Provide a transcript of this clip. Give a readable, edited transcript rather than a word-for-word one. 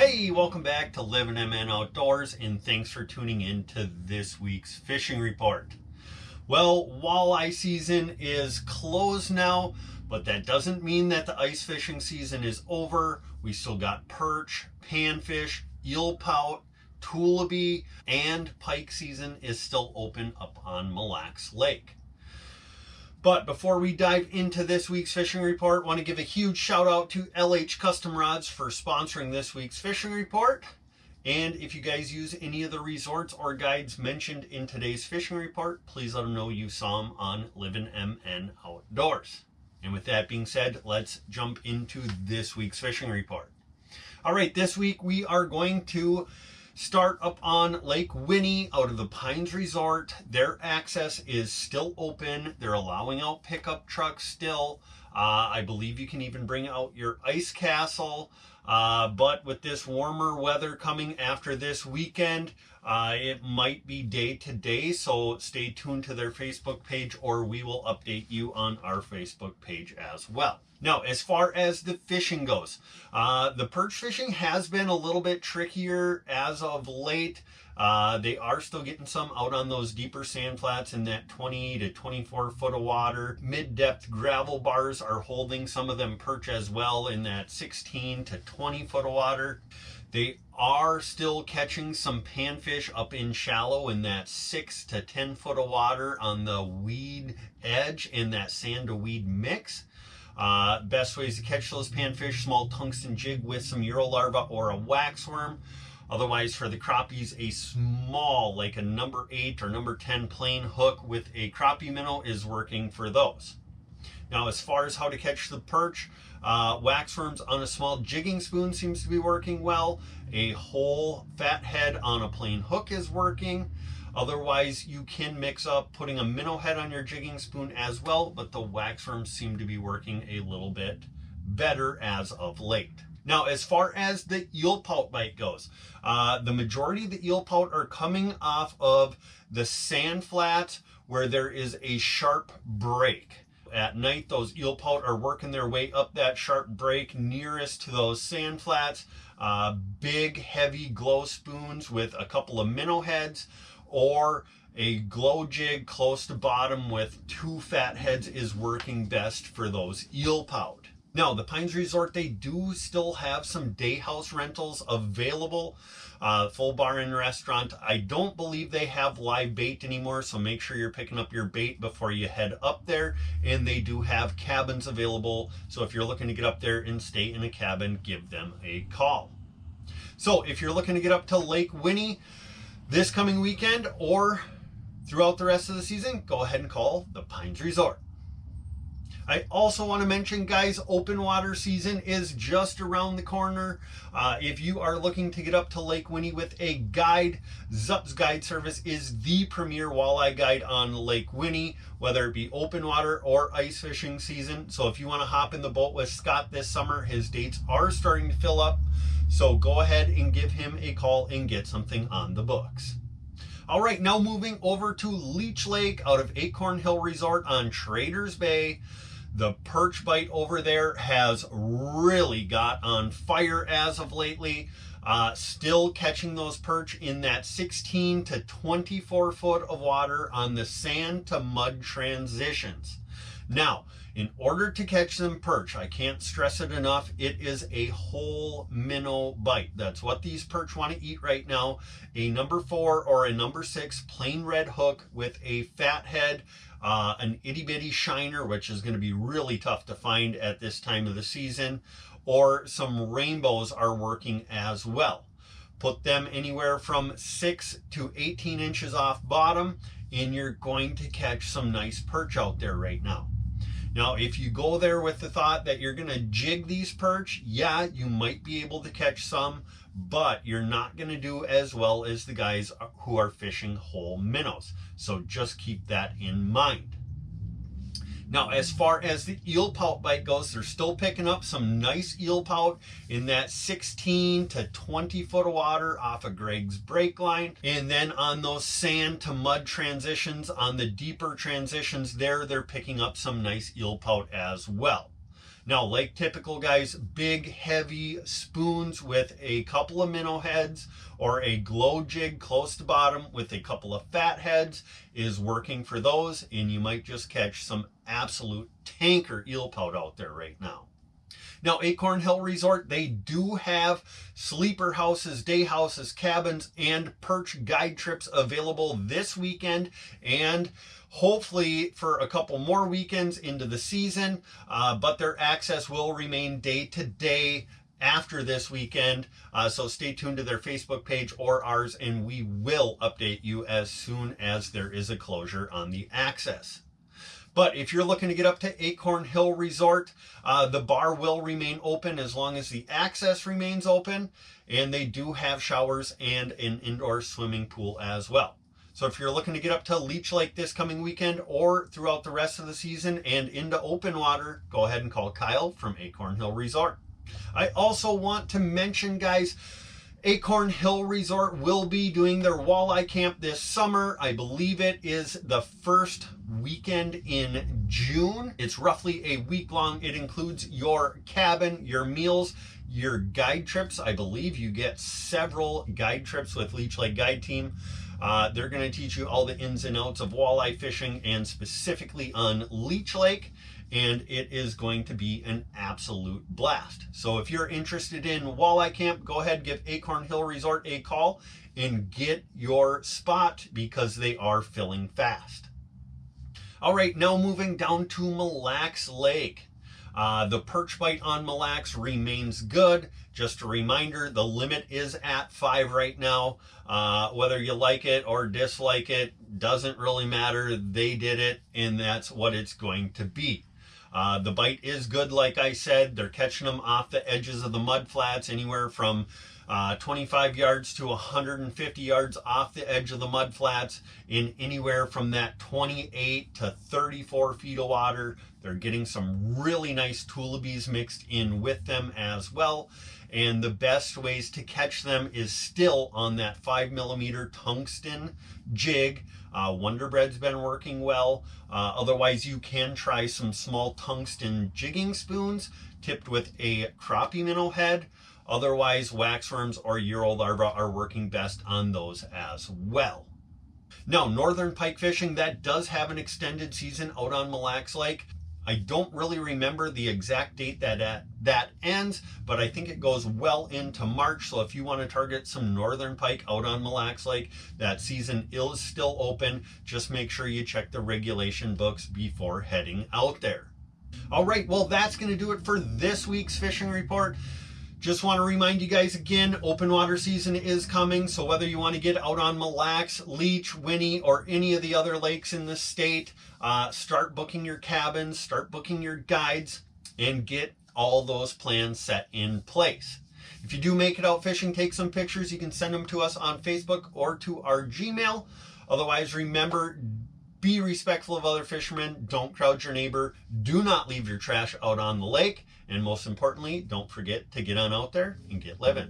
Hey, welcome back to Livin MN Outdoors, and thanks for tuning in to this week's fishing report. Well, walleye season is closed now, but that doesn't mean that the ice fishing season is over. We still got perch, panfish, eel pout, tulipy, and pike season is still open up on Mille Lacs Lake. But before we dive into this week's fishing report, I want to give a huge shout out to LH Custom Rods for sponsoring this week's fishing report. And if you guys use any of the resorts or guides mentioned in today's fishing report, please let them know you saw them on Livin MN Outdoors. And with that being said, let's jump into this week's fishing report. All right, this week we are going to start up on Lake Winnie out of the Pines Resort. Their access is still open. They're allowing out pickup trucks still. I believe you can even bring out your ice castle. But with this warmer weather coming after this weekend, it might be day to day. So stay tuned to their Facebook page, or we will update you on our Facebook page as well. Now, as far as the fishing goes, the perch fishing has been a little bit trickier as of late. They are still getting some out on those deeper sand flats in that 20 to 24 foot of water. Mid-depth gravel bars are holding some of them perch as well in that 16 to 20 foot of water. They are still catching some panfish up in shallow in that 6 to 10 foot of water on the weed edge in that sand to weed mix. Best ways to catch those panfish: small tungsten jig with some Euro larva or a waxworm. Otherwise, for the crappies, a small, like a number 8 or number 10 plain hook with a crappie minnow is working for those. Now, as far as how to catch the perch, waxworms on a small jigging spoon seems to be working well. A whole fat head on a plain hook is working. Otherwise, you can mix up putting a minnow head on your jigging spoon as well, but the waxworms seem to be working a little bit better as of late. Now, as far as the eel pout bite goes, the majority of the eel pout are coming off of the sand flats where there is a sharp break. At night, those eel pout are working their way up that sharp break nearest to those sand flats. Big, heavy glow spoons with a couple of minnow heads, or a glow jig close to bottom with 2 fat heads is working best for those eel pout. Now, the Pines Resort, they do still have some day house rentals available. Full bar and restaurant. I don't believe they have live bait anymore, so make sure you're picking up your bait before you head up there. And they do have cabins available, so if you're looking to get up there and stay in a cabin, give them a call. So if you're looking to get up to Lake Winnie this coming weekend or throughout the rest of the season, go ahead and call the Pines Resort. I also want to mention, guys, open water season is just around the corner. If you are looking to get up to Lake Winnie with a guide, zupsguideservice is the premier walleye guide on Lake Winnie, whether it be open water or ice fishing season. So if you want to hop in the boat with Scott this summer, his dates are starting to fill up. So go ahead and give him a call and get something on the books. All right, now moving over to Leech Lake out of Acorn Hill Resort on Traders Bay. The perch bite over there has really got on fire as of lately. Still catching those perch in that 16 to 24 foot of water on the sand to mud transitions. Now, in order to catch them perch, I can't stress it enough, it is a whole minnow bite. That's what these perch want to eat right now. A number 4 or a number 6 plain red hook with a fat head, an itty bitty shiner, which is going to be really tough to find at this time of the season, or some rainbows are working as well. Put them anywhere from 6 to 18 inches off bottom, and you're going to catch some nice perch out there right now. Now, if you go there with the thought that you're going to jig these perch, yeah, you might be able to catch some, but you're not going to do as well as the guys who are fishing whole minnows. So just keep that in mind. Now, as far as the eel pout bite goes, they're still picking up some nice eel pout in that 16 to 20 foot of water off of Greg's break line. And then on those sand to mud transitions, on the deeper transitions there, they're picking up some nice eel pout as well. Now, Lake Typical, guys, big, heavy spoons with a couple of minnow heads or a glow jig close to bottom with a couple of fat heads is working for those, and you might just catch some absolute tanker eel pout out there right now. Now, Acorn Hill Resort, they do have sleeper houses, day houses, cabins, and perch guide trips available this weekend and hopefully for a couple more weekends into the season, but their access will remain day to day after this weekend. So stay tuned to their Facebook page or ours, and we will update you as soon as there is a closure on the access. But if you're looking to get up to Acorn Hill Resort, the bar will remain open as long as the access remains open, and they do have showers and an indoor swimming pool as well. So if you're looking to get up to Leech Lake this coming weekend or throughout the rest of the season and into open water, go ahead and call Kyle from Acorn Hill Resort. I also want to mention, guys, Acorn Hill Resort will be doing their walleye camp this summer. I believe it is the first weekend in June. It's roughly a week long. It includes your cabin, your meals, your guide trips. I believe you get several guide trips with Leech Lake Guide Team. They're going to teach you all the ins and outs of walleye fishing and specifically on Leech Lake, and it is going to be an absolute blast. So if you're interested in walleye camp, go ahead, give Acorn Hill Resort a call and get your spot because they are filling fast. All right, now moving down to Mille Lacs Lake. The perch bite on Mille Lacs remains good. Just a reminder, the limit is at 5 right now. Whether you like it or dislike it, doesn't really matter. They did it, and that's what it's going to be. The bite is good, like I said. They're catching them off the edges of the mud flats, anywhere from 25 yards to 150 yards off the edge of the mud flats, in anywhere from that 28 to 34 feet of water. They're getting some really nice tulibies mixed in with them as well. And the best ways to catch them is still on that 5mm tungsten jig. Wonder Bread's been working well. Otherwise, you can try some small tungsten jigging spoons tipped with a crappie minnow head. Otherwise, waxworms or year-old larvae are working best on those as well. Now, northern pike fishing, that does have an extended season out on Mille Lacs Lake. I don't really remember the exact date that ends, but I think it goes well into March. So if you want to target some northern pike out on Mille Lacs Lake, that season is still open. Just make sure you check the regulation books before heading out there. All right, well, that's going to do it for this week's fishing report. Just want to remind you guys again, open water season is coming. So whether you want to get out on Mille Lacs, Leech, Winnie, or any of the other lakes in the state, start booking your cabins, start booking your guides, and get all those plans set in place. If you do make it out fishing, take some pictures. You can send them to us on Facebook or to our Gmail. Otherwise, remember, be respectful of other fishermen. Don't crowd your neighbor. Do not leave your trash out on the lake. And most importantly, don't forget to get on out there and get living.